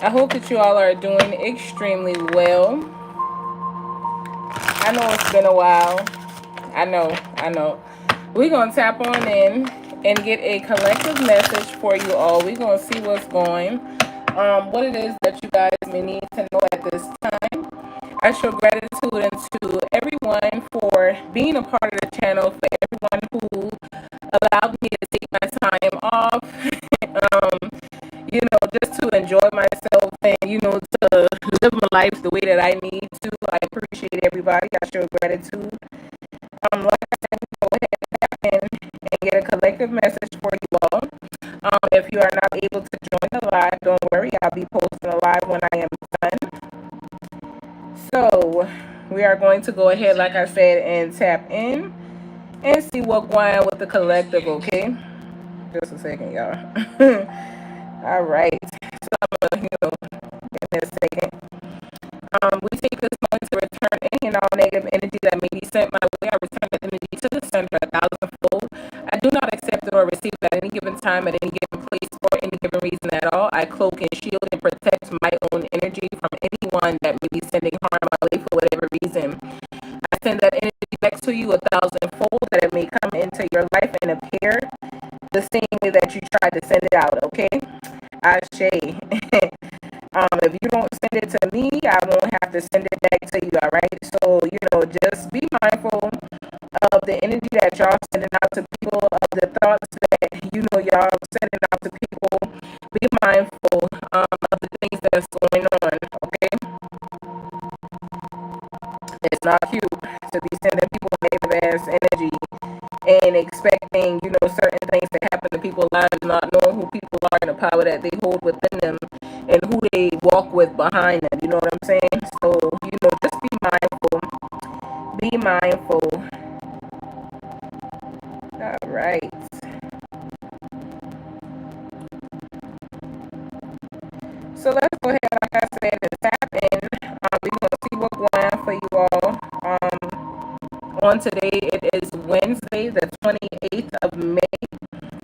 I hope that you all are doing extremely well. I know it's been a while. I know. We're going to tap on in and get a collective message for you all. We're going to see what's going, what it is that you guys may need to know at this time. I show gratitude to everyone for being a part of the channel, for everyone who allowed me to take my time off, just to enjoy myself and, to live my life the way that I need to. I appreciate everybody. I show gratitude. Like I said, go ahead and tap in and get a collective message for you all. If you are not able to join the live, don't worry. I'll be posting a live when I am done. So we are going to go ahead, like I said, and tap in and see what's going on with the collective, okay? Just a second, y'all. All right. So I'm going to, give me a second. We take this moment to return any and all negative energy that may be sent my way. I return the energy to the center 1,000-fold. I do not accept it or receive it at any given time, at any given place, for any given reason at all. I cloak and shield and protect my own energy from anyone that may be sending harm my way for whatever reason. I send that energy back to you 1,000-fold, that it may come into your life and appear the same way that you tried to send it out, okay? Ashe. If you don't send it to me, I won't have to send it back to you, all right? So, just be mindful of the energy that y'all sending out to people, of the thoughts that, y'all sending out to people. Be mindful of the things that's going on, okay? It's not cute to be sending people negative ass energy and expecting, certain things to happen to people's lives, not knowing who people are and the power that they hold within them and who they walk with behind them. You know what I'm saying? So, just be mindful. Be mindful. All right. So let's go ahead, like I said, and tap in. We're going to see what's going on for you all. On today, it is Wednesday, the 28th of May.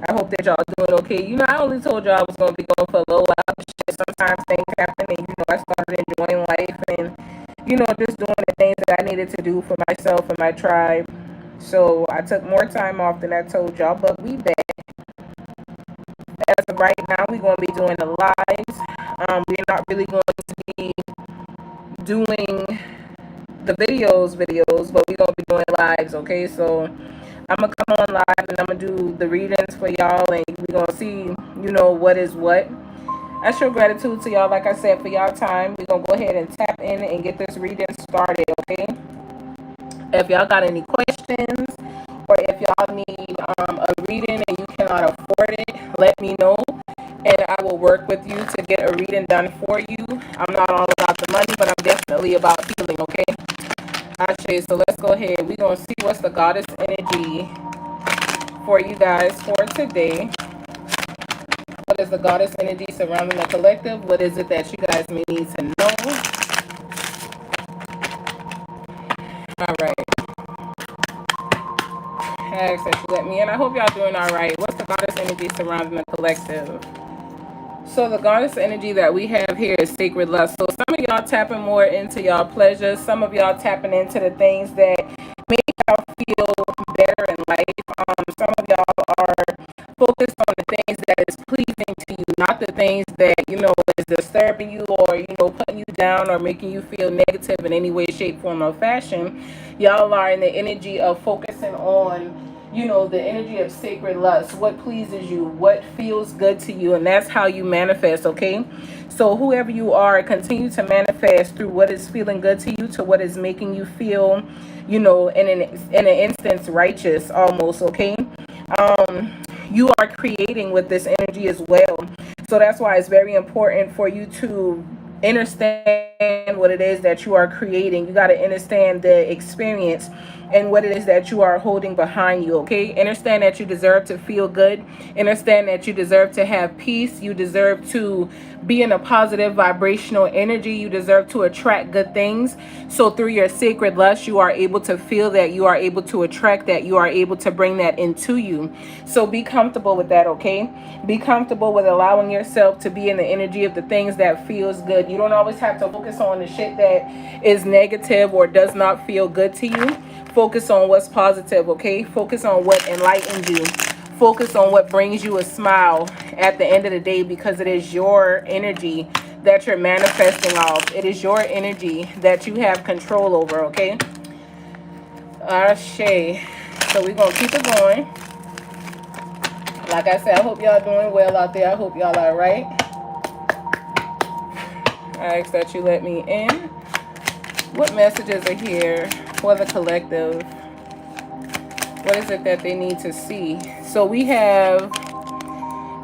I hope that y'all doing okay. I only told y'all I was going to be going for a little while. Sometimes things happen and, I started enjoying life and, just doing the things that I needed to do for myself and my tribe. So I took more time off than I told y'all, but we back. As of right now, we're going to be doing the lives. We're not really going to be doing the videos, but we're going to be doing lives, okay? So I'm going to come on live and I'm going to do the readings for y'all and we're going to see, what is what. I show gratitude to y'all, like I said, for y'all time. We're going to go ahead and tap in and get this reading started, okay? If y'all got any questions or if y'all need a reading and you cannot afford it, let me know and I will work with you to get a reading done for you. I'm not all about the money, but I'm definitely about healing, okay? Ashe, so let's go ahead. We're going to see what's the goddess energy for you guys for today. What is the goddess energy surrounding the collective? What is it that you guys may need to know? All right. I ask that you let me in. I hope y'all doing all right. What's the goddess energy surrounding the collective? So the goddess energy that we have here is sacred love. So some of y'all tapping more into y'all pleasure. Some of y'all tapping into the things that make y'all feel better in life. Some of y'all are focused on the things that is pleasing to you, not the things that, is disturbing you or, putting you down or making you feel negative in any way, shape, form, or fashion. Y'all are in the energy of focusing on, the energy of sacred lust, what pleases you, what feels good to you, and that's how you manifest, okay? So whoever you are, continue to manifest through what is feeling good to you to what is making you feel, in an instance righteous almost, okay? You are creating with this energy as well. So that's why it's very important for you to understand what it is that you are creating. You got to understand the experience and what it is that you are holding behind you, okay? Understand that you deserve to feel good. Understand that you deserve to have peace. You deserve to be in a positive vibrational energy. You deserve to attract good things. So through your sacred lust, you are able to feel that, you are able to attract that, you are able to bring that into you. So be comfortable with that, okay? Be comfortable with allowing yourself to be in the energy of the things that feels good. You don't always have to focus on the shit that is negative or does not feel good to you. Focus on what's positive, okay? Focus on what enlightens you. Focus on what brings you a smile at the end of the day, because it is your energy that you're manifesting off. It is your energy that you have control over, okay? Ashe. So we're going to keep it going. Like I said, I hope y'all doing well out there. I hope y'all are right. I ask that you let me in. What messages are here for the collective? What is it that they need to see? So we have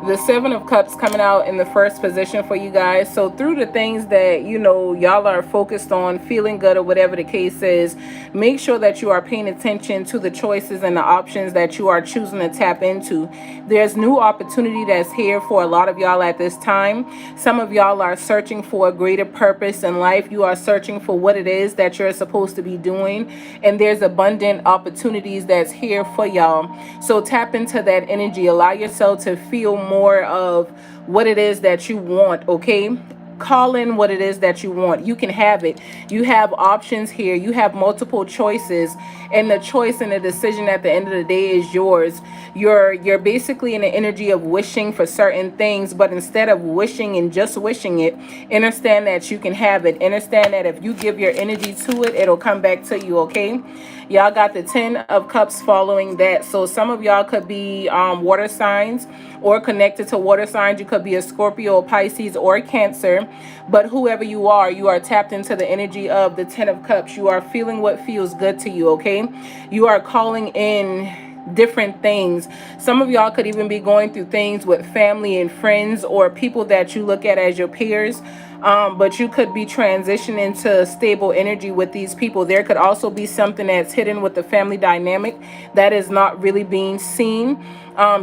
the Seven of Cups coming out in the first position for you guys. So through the things that, you know, y'all are focused on, feeling good or whatever the case is, make sure that you are paying attention to the choices and the options that you are choosing to tap into. There's new opportunity that's here for a lot of y'all at this time. Some of y'all are searching for a greater purpose in life. You are searching for what it is that you're supposed to be doing, and there's abundant opportunities that's here for y'all. So tap into that energy. Allow yourself to feel more of what it is that you want, okay? Call in what it is that you want. You can have it. You have options here. You have multiple choices, and the choice and the decision at the end of the day is yours. You're basically in the energy of wishing for certain things, but instead of wishing and just wishing it, understand that you can have it. Understand that if you give your energy to it, it'll come back to you, okay? Y'all got the 10 of Cups following that. So some of y'all could be water signs or connected to water signs. You could be a Scorpio, Pisces, or Cancer. But whoever you are tapped into the energy of the 10 of Cups. You are feeling what feels good to you, okay? You are calling in different things. Some of y'all could even be going through things with family and friends or people that you look at as your peers. But you could be transitioning to stable energy with these people. There could also be something that's hidden with the family dynamic that is not really being seen.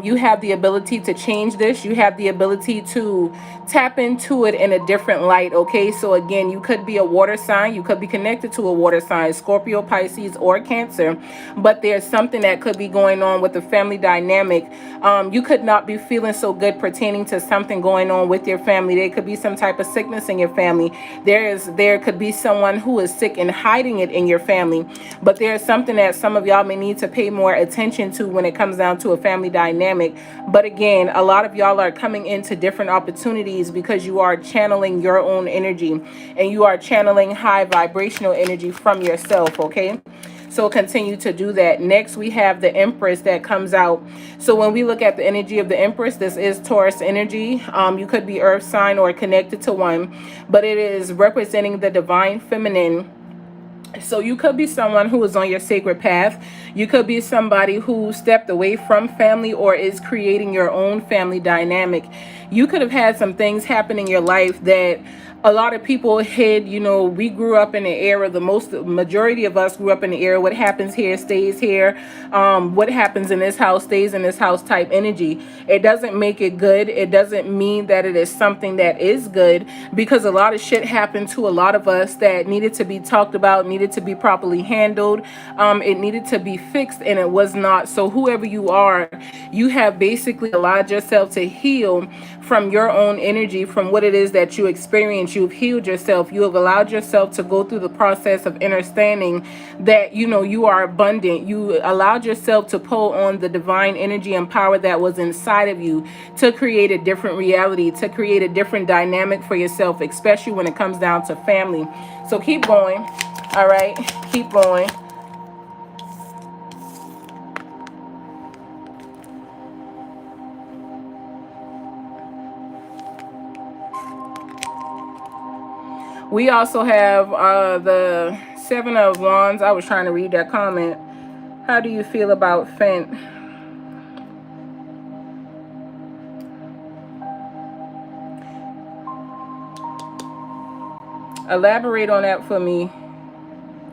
You have the ability to change this. You have the ability to tap into it in a different light, okay? So again, you could be a water sign. You could be connected to a water sign, Scorpio, Pisces, or Cancer. But there's something that could be going on with the family dynamic. You could not be feeling so good pertaining to something going on with your family. There could be some type of sickness in your family. There could be someone who is sick and hiding it in your family. But there's something that some of y'all may need to pay more attention to when it comes down to a family dynamic. But again, a lot of y'all are coming into different opportunities because you are channeling your own energy, and you are channeling high vibrational energy from yourself, okay? So continue to do that. Next, we have the Empress that comes out. So when we look at the energy of the Empress, this is Taurus energy. You could be earth sign or connected to one, but it is representing the divine feminine. So you could be someone who is on your sacred path. You could be somebody who stepped away from family or is creating your own family dynamic. You could have had some things happen in your life that a lot of people hid. You know, we grew up in the era, the majority of us grew up in the era, what happens here stays here. What happens in this house stays in this house type energy. It doesn't make it good. It doesn't mean that it is something that is good, because a lot of shit happened to a lot of us that needed to be talked about, needed to be properly handled. It needed to be fixed, and it was not. So whoever you are, you have basically allowed yourself to heal from your own energy, from what it is that you experience. You've healed yourself. You have allowed yourself to go through the process of understanding that, you know, you are abundant. You allowed yourself to pull on the divine energy and power that was inside of you to create a different reality, to create a different dynamic for yourself, especially when it comes down to family. So keep going. All right, keep going. We also have the Seven of Wands. I was trying to read that comment. How do you feel about Fent? Elaborate on that for me.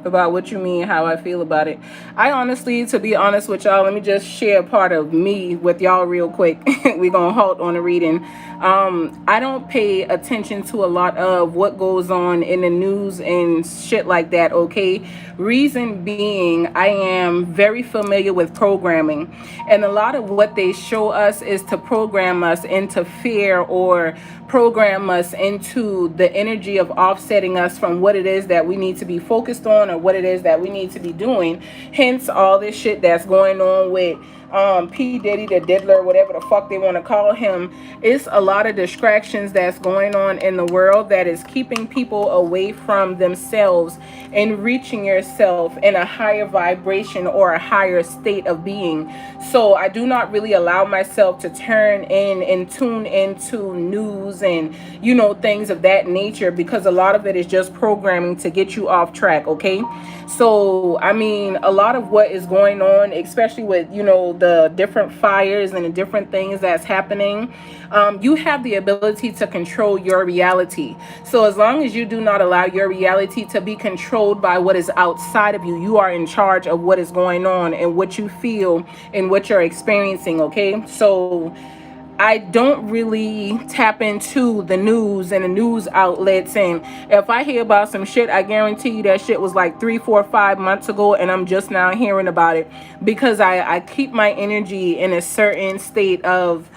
about what you mean, how I feel about it. I honestly, to be honest with y'all, let me just share a part of me with y'all real quick. We're gonna halt on the reading. I don't pay attention to a lot of what goes on in the news and shit like that, okay? Reason being, I am very familiar with programming, and a lot of what they show us is to program us into fear or program us into the energy of offsetting us from what it is that we need to be focused on or what it is that we need to be doing. Hence all this shit that's going on with P. Diddy, the diddler, whatever the fuck they want to call him. It's a lot of distractions that's going on in the world that is keeping people away from themselves and reaching yourself in a higher vibration or a higher state of being. So I do not really allow myself to turn in and tune into news and, you know, things of that nature, because a lot of it is just programming to get you off track, okay? So, I mean, a lot of what is going on, especially with, you know, the different fires and the different things that's happening, you have the ability to control your reality. So as long as you do not allow your reality to be controlled by what is outside of you, you are in charge of what is going on and what you feel and what you're experiencing, okay? So I don't really tap into the news and the news outlets. And if I hear about some shit, I guarantee you that shit was like 3, 4, 5 months ago, and I'm just now hearing about it, because I keep my energy in a certain state of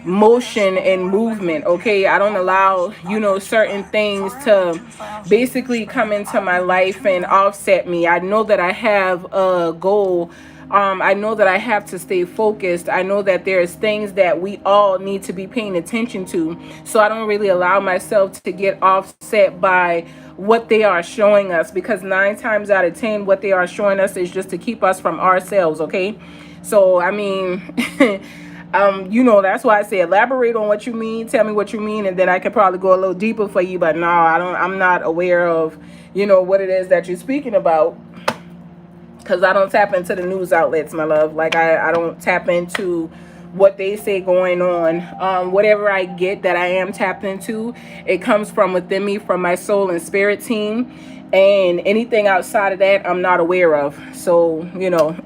motion and movement, okay? I don't allow, you know, certain things to basically come into my life and offset me. I know that I have a goal. I know that I have to stay focused. I know that there's things that we all need to be paying attention to. So I don't really allow myself to get offset by what they are showing us, because 9 times out of 10, what they are showing us is just to keep us from ourselves, okay? So, I mean, you know, that's why I say elaborate on what you mean. Tell me what you mean, and then I could probably go a little deeper for you. But no, I'm not aware of, you know, what it is that you're speaking about, because I don't tap into the news outlets, my love. Like, I don't tap into what they say going on. Whatever I get that I am tapped into, it comes from within me, from my soul and spirit team. And anything outside of that, I'm not aware of. So, you know.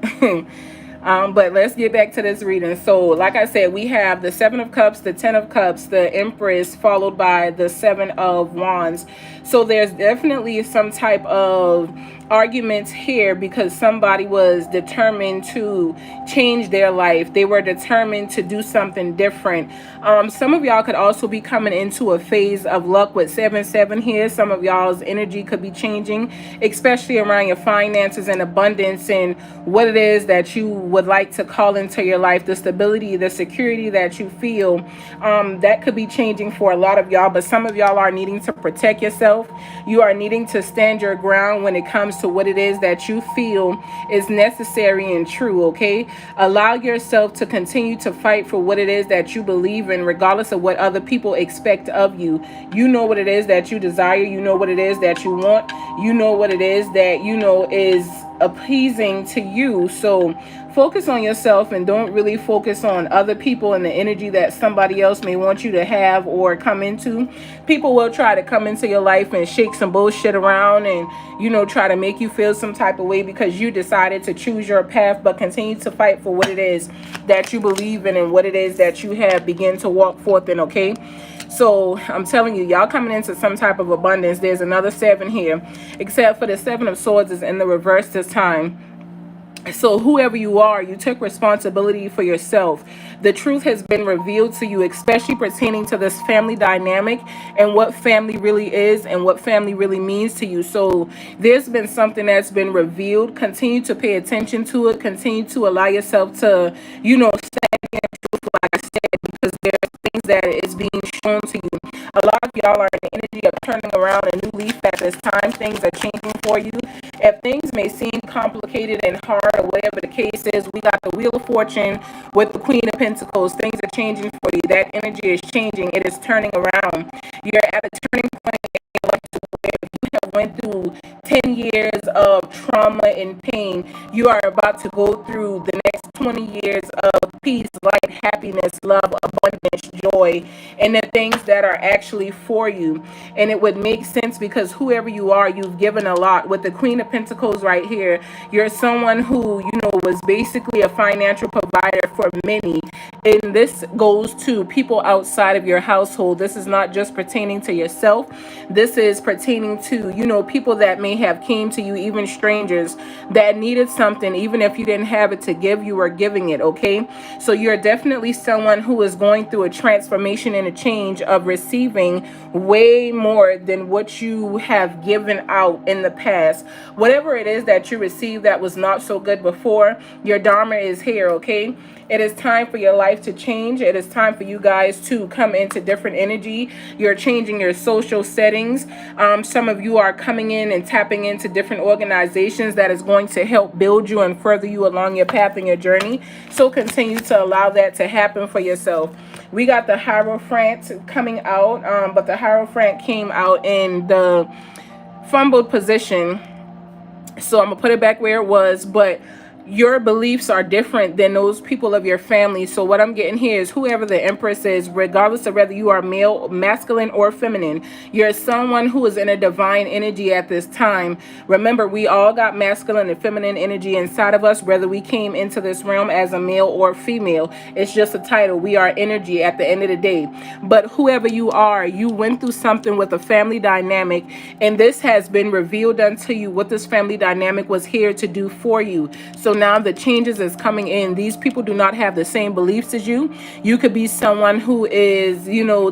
But let's get back to this reading. So, like I said, we have the 7 of Cups, the 10 of Cups, the Empress, followed by the 7 of Wands. So there's definitely some type of arguments here, because somebody was determined to change their life. They were determined to do something different. Some of y'all could also be coming into a phase of luck with 7-7 here. Some of y'all's energy could be changing, especially around your finances and abundance and what it is that you would like to call into your life. The stability, the security that you feel, that could be changing for a lot of y'all. But some of y'all are needing to protect yourself. You are needing to stand your ground when it comes to what it is that you feel is necessary and true, okay? Allow yourself to continue to fight for what it is that you believe in, regardless of what other people expect of you. You know what it is that you desire. You know what it is that you want. You know what it is that you know is appeasing to you. So focus on yourself and don't really focus on other people and the energy that somebody else may want you to have or come into. People will try to come into your life and shake some bullshit around and, you know, try to make you feel some type of way because you decided to choose your path. But continue to fight for what it is that you believe in and what it is that you have begin to walk forth in, okay? So I'm telling you, y'all coming into some type of abundance. There's another 7 here, except for the 7 of Swords is in the reverse this time. So whoever you are, you took responsibility for yourself. The truth has been revealed to you, especially pertaining to this family dynamic and what family really is and what family really means to you. So there's been something that's been revealed. Continue to pay attention to it. Continue to allow yourself to, you know, stand in truth, like I said, because there's things that is being shown to you. A lot of y'all are in the energy of turning around a new leaf at this time. Things are changing for you. If things may seem complicated and hard or whatever the case is, we got the Wheel of Fortune with the Queen of Pentacles. Things are changing for you. That energy is changing. It is turning around. You're at a turning point in your life where you have went through 10 years of trauma and pain. You are about to go through the next 20 years of peace, light, happiness, love, abundance, joy, and the things that are actually for you. And it would make sense because whoever you are, you've given a lot. With the Queen of Pentacles right here, you're someone who, was basically a financial provider for many. And this goes to people outside of your household. This is not just pertaining to yourself. This is pertaining to, people that may have came to you, even strangers that needed something, even if you didn't have it to give, you are giving it, okay? So you're definitely someone who is going through a transformation and a change of receiving way more than what you have given out in the past. Whatever it is that you received that was not so good before, your Dharma is here, okay? It is time for your life to change. It is time for you guys to come into different energy. You're changing your social settings. Some of you are coming in and tapping into different organizations that is going to help build you and further you along your path and your journey. So continue to allow that to happen for yourself. We got the Hierophant coming out, but the Hierophant came out in the fumbled position. So I'm going to put it back where it was, but your beliefs are different than those people of your family. So what I'm getting here is whoever the Empress is, regardless of whether you are male, masculine, or feminine, you're someone who is in a divine energy at this time. Remember, we all got masculine and feminine energy inside of us, whether we came into this realm as a male or female. It's just a title. We are energy at the end of the day. But whoever you are, you went through something with a family dynamic, and this has been revealed unto you what this family dynamic was here to do for you. So now the changes is coming in. These people do not have the same beliefs as you. You could be someone who is,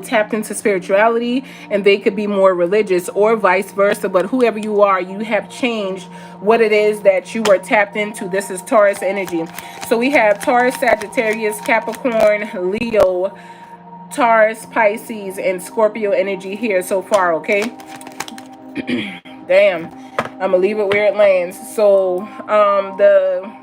tapped into spirituality, and they could be more religious, or vice versa. But whoever you are, you have changed what it is that you were tapped into. This is Taurus energy. So we have Taurus, Sagittarius, Capricorn, Leo, Taurus, Pisces, and Scorpio energy here so far, okay? Damn. I'm gonna leave it where it lands. So the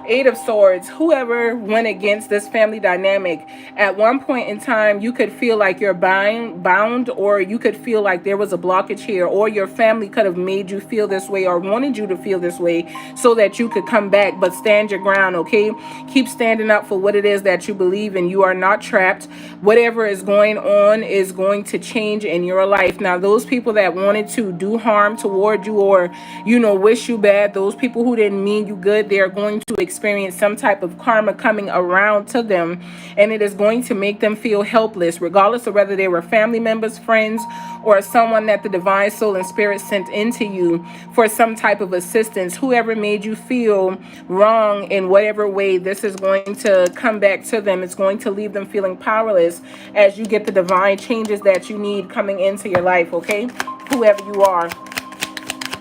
Eight of Swords, whoever went against this family dynamic, at one point in time, you could feel like you're bound, or you could feel like there was a blockage here, or your family could have made you feel this way or wanted you to feel this way so that you could come back. But stand your ground, okay? Keep standing up for what it is that you believe in. You are not trapped. Whatever is going on is going to change in your life. Now, those people that wanted to do harm toward you, or, wish you bad, those people who didn't mean you good, they're going to experience some type of karma coming around to them, and it is going to make them feel helpless, regardless of whether they were family members, friends, or someone that the divine soul and spirit sent into you for some type of assistance. Whoever made you feel wrong in whatever way, this is going to come back to them. It's going to leave them feeling powerless as you get the divine changes that you need coming into your life, okay? Whoever you are.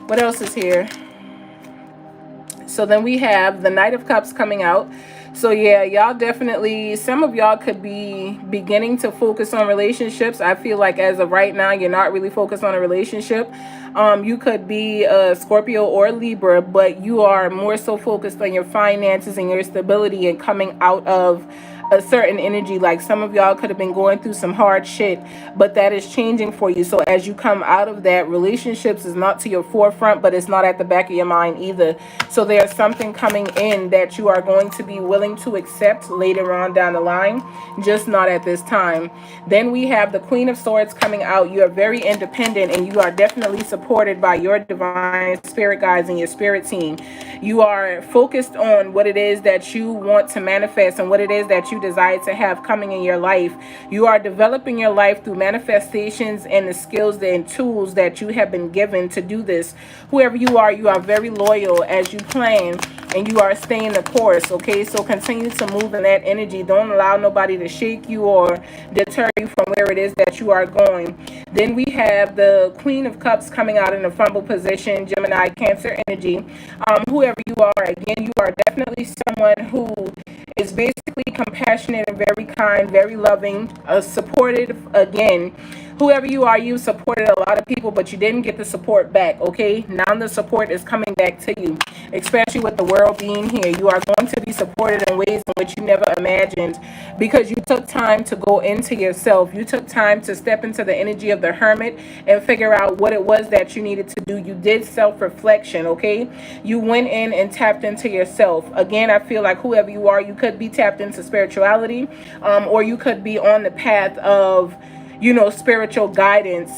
What else is here? So then we have the Knight of Cups coming out. So yeah, y'all definitely, some of y'all could be beginning to focus on relationships. I feel like as of right now, you're not really focused on a relationship. You could be a Scorpio or Libra, but you are more so focused on your finances and your stability and coming out of a certain energy. Like some of y'all could have been going through some hard shit, but that is changing for you. So as you come out of that, relationships is not to your forefront, but it's not at the back of your mind either. So there's something coming in that you are going to be willing to accept later on down the line, just not at this time. Then we have the Queen of Swords coming out. You are very independent, and you are definitely supported by your divine spirit guides and your spirit team. You are focused on what it is that you want to manifest and what it is that you desire to have coming in your life. You are developing your life through manifestations and the skills and tools that you have been given to do this. Whoever you are very loyal as you plan, and you are staying the course, okay? So continue to move in that energy. Don't allow nobody to shake you or deter you from where it is that you are going. Then we have the Queen of Cups coming out in a fumble position, Gemini, Cancer energy. Whoever you are, again, you are definitely someone who is basically compassionate and very kind, very loving, supportive, again. Whoever you are, you supported a lot of people, but you didn't get the support back, okay? Now the support is coming back to you, especially with the world being here. You are going to be supported in ways in which you never imagined, because you took time to go into yourself. You took time to step into the energy of the hermit and figure out what it was that you needed to do. You did self-reflection, okay? You went in and tapped into yourself. Again, I feel like whoever you are, you could be tapped into spirituality, or you could be on the path of, you know, spiritual guidance,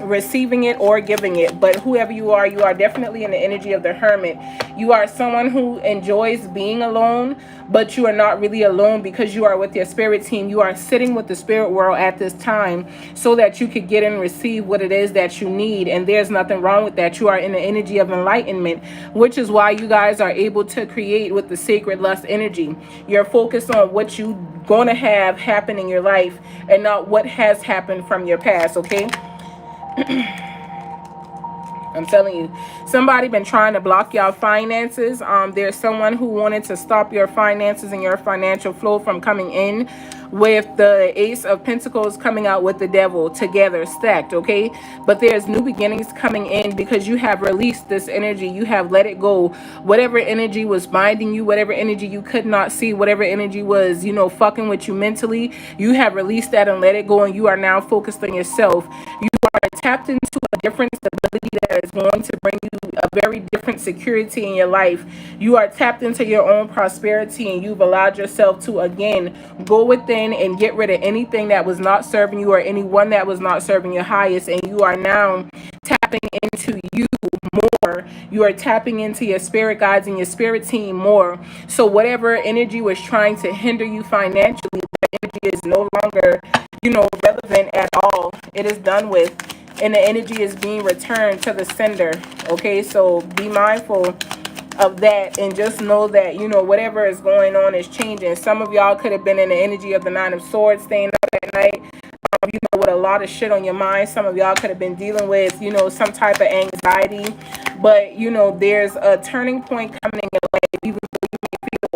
receiving it or giving it. But whoever you are definitely in the energy of the hermit. You are someone who enjoys being alone, but you are not really alone, because you are with your spirit team. You are sitting with the spirit world at this time so that you could get and receive what it is that you need. And there's nothing wrong with that. You are in the energy of enlightenment, which is why you guys are able to create with the sacred lust energy. You're focused on what you going to have happen in your life and not what has happened from your past, okay? I'm telling you, somebody been trying to block y'all finances. There's someone who wanted to stop your finances and your financial flow from coming in, with the Ace of Pentacles coming out with the Devil together, stacked, okay? But there's new beginnings coming in, because you have released this energy. You have let it go. Whatever energy was binding you, whatever energy you could not see, whatever energy was, you know, fucking with you mentally, you have released that and let it go, and you are now focused on yourself. You are tapped into a different stability that is going to bring you a very different security in your life. You are tapped into your own prosperity, and you've allowed yourself to, again, go within and get rid of anything that was not serving you or anyone that was not serving your highest. And you are now tapping into you more. You are tapping into your spirit guides and your spirit team more. So whatever energy was trying to hinder you financially, that energy is no longer, you know, relevant at all. It is done with, and the energy is being returned to the sender, okay? So be mindful of that, and just know that, you know, whatever is going on is changing. Some of y'all could have been in the energy of the Nine of Swords, staying up at night, you know, with a lot of shit on your mind. Some of y'all could have been dealing with, you know, some type of anxiety, but, you know, there's a turning point coming in your life, even though you may feel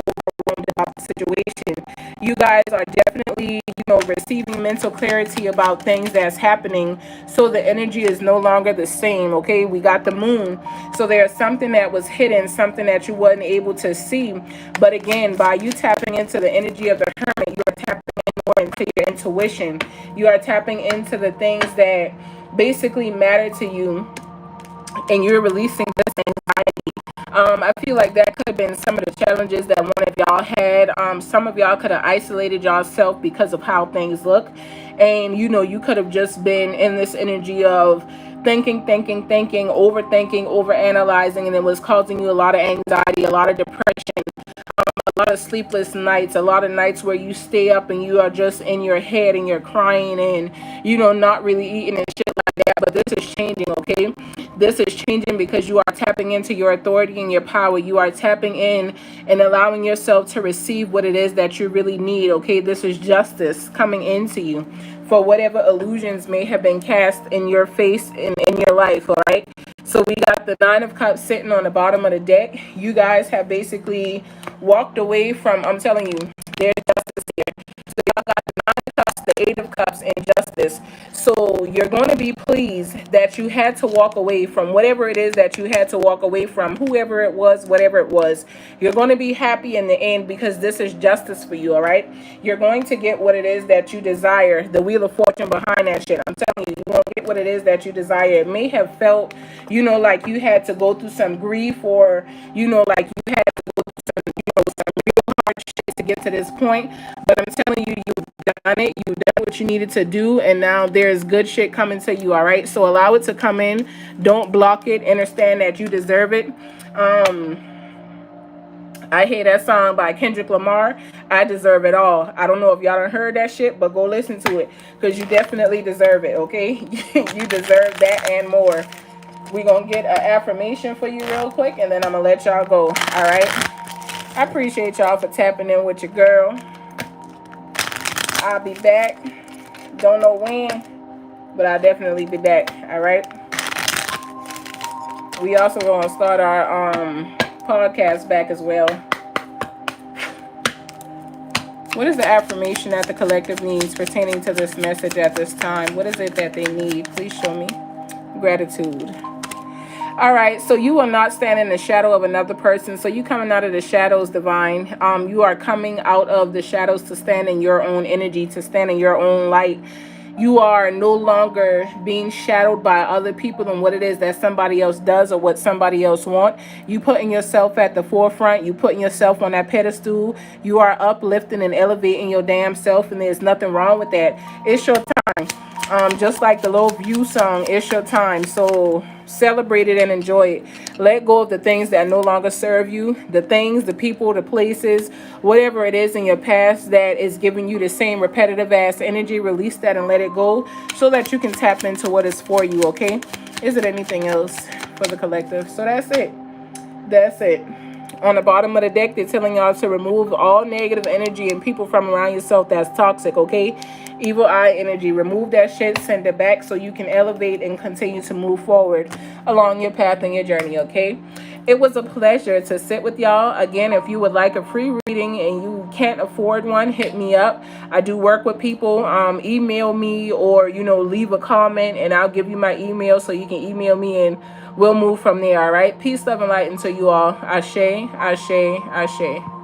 overwhelmed about the situation. You guys are definitely, you know, receiving mental clarity about things that's happening, so the energy is no longer the same, okay? We got the moon, so there's something that was hidden, something that you wasn't able to see. But again, by you tapping into the energy of the hermit, you are tapping in more into your intuition. You are tapping into the things that basically matter to you, and you're releasing this anxiety. I feel like that could have been some of the challenges that one of y'all had. Some of y'all could have isolated yourself because of how things look. And, you know, you could have just been in this energy of thinking, overthinking, overanalyzing, and it was causing you a lot of anxiety, a lot of depression, a lot of sleepless nights, a lot of nights where you stay up and you are just in your head and you're crying and, you know, not really eating and shit like that. But this is changing, okay? This is changing because you are tapping into your authority and your power. You are tapping in and allowing yourself to receive what it is that you really need, okay? This is justice coming into you for whatever illusions may have been cast in your face and in your life, all right? So we got the Nine of Cups sitting on the bottom of the deck. You guys have basically walked away from, I'm telling you, there's justice here. So y'all got the Nine of Cups, the Eight of Cups, and justice. So you're going to be pleased that you had to walk away from whatever it is that you had to walk away from, whoever it was, whatever it was. You're going to be happy in the end, because this is justice for you, all right? You're going to get what it is that you desire. The Wheel of Fortune behind that shit. I'm telling you, you're going to get what it is that you desire. It may have felt, you know, like you had to go through some grief, or, you know, like you had to go through some, you know, some real hard shit to get to this point. But I'm telling you, you've done it. You've done what you needed to do, and now there's good shit coming to you, all right? So allow it to come in. Don't block it. Understand that you deserve it. I hear that song by Kendrick Lamar, I Deserve It All. I don't know if y'all done heard that shit, but go listen to it, because you definitely deserve it, okay? You deserve that and more. We're going to get an affirmation for you real quick, and then I'm going to let y'all go, all right? I appreciate y'all for tapping in with your girl. I'll be back. Don't know when, but I'll definitely be back, all right? We also going to start our podcast back as well. What is the affirmation that the collective needs pertaining to this message at this time? What is it that they need? Please show me. Gratitude. All right, so you will not stand in the shadow of another person. So you coming out of the shadows, Divine. You are coming out of the shadows to stand in your own energy, to stand in your own light. You are no longer being shadowed by other people and what it is that somebody else does or what somebody else wants. You putting yourself at the forefront. You putting yourself on that pedestal. You are uplifting and elevating your damn self, and there's nothing wrong with that. It's your time. Just like the Low View song, it's your time. So celebrate it and enjoy it. Let go of the things that no longer serve you, the things, the people, the places, whatever it is in your past that is giving you the same repetitive ass energy. Release that and let it go so that you can tap into what is for you. Okay, is it anything else for the collective? So that's it. That's it. On the bottom of the deck, they're telling y'all to remove all negative energy and people from around yourself that's toxic, okay? Evil eye energy. Remove that shit, send it back so you can elevate and continue to move forward along your path and your journey, okay? It was a pleasure to sit with y'all. Again, if you would like a free reading and you can't afford one, hit me up. I do work with people. Email me or, leave a comment and I'll give you my email so you can email me and we'll move from there, all right? Peace, love, and light unto you all. Ashe, ashe, ashe.